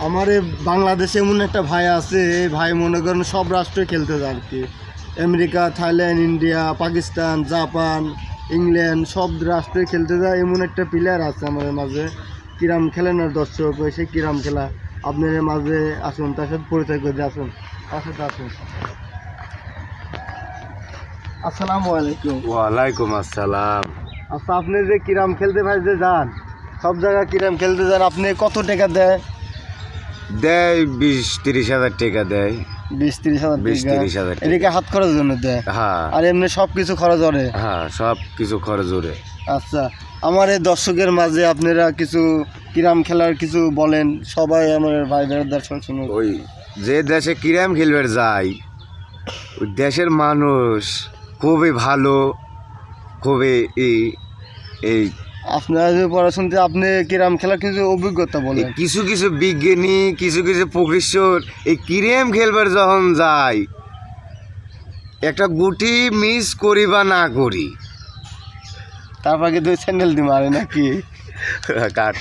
আমার এই বাংলাদেশে এমন একটা ভাই আছে, এই ভাই মনে করেন সব রাষ্ট্রে খেলতে যায় আর কি। America, Thailand, India, Pakistan, Japan, England সব রাষ্ট্রে খেলতে যায়। এমন একটা প্লেয়ার আছে আমাদের মাঝে। কিরাম খেলেন আর দর্শক এসে কিরাম খেলা আপনাদের মাঝে আসুন, তার সাথে পরিচয় করে দিয়ে আসুন। তার সাথে আসুন। আসসালামু আলাইকুম। ওয়ালাইকুম আসসালাম। আচ্ছা, আপনি যে কিরাম খেলতে ভাই যে যান, সব জায়গায় কিরাম খেলতে যান, আপনি কত টাকা দেয়? দেয় 20-30 হাজার টাকা দেয়। 20-30 হাজার 20-30 হাজার টাকা। এদিকে হাত খরচের জন্য দেয়? হ্যাঁ আর এমনি সব কিছু খরচ করে? হ্যাঁ, সব কিছু খরচ ওরে। আচ্ছা, আমার এই দর্শকের মাঝে আপনারা কিছু কিরাম খেলার কিছু বলেন, সবাই আমার ভাই ভাইয়ের দর্শক শুনুন। ওই যে দেশে কিরাম খেলবে যায়, ওই দেশের মানুষ খুবই ভালো, খুবই এই আপনারা যে পড়াশোনাতে আপনি কিরাম খেলার কিছু অভিজ্ঞতা বলেন। কিছু কিছু বিজ্ঞানী, কিছু কিছু প্রফেসর এই কিরাম খেলবার যখন যায়, একটা গুটি মিস করি বা না করি, তারপর কিন্তু স্যান্ডেল দিয়ে মারে নাকি? কাট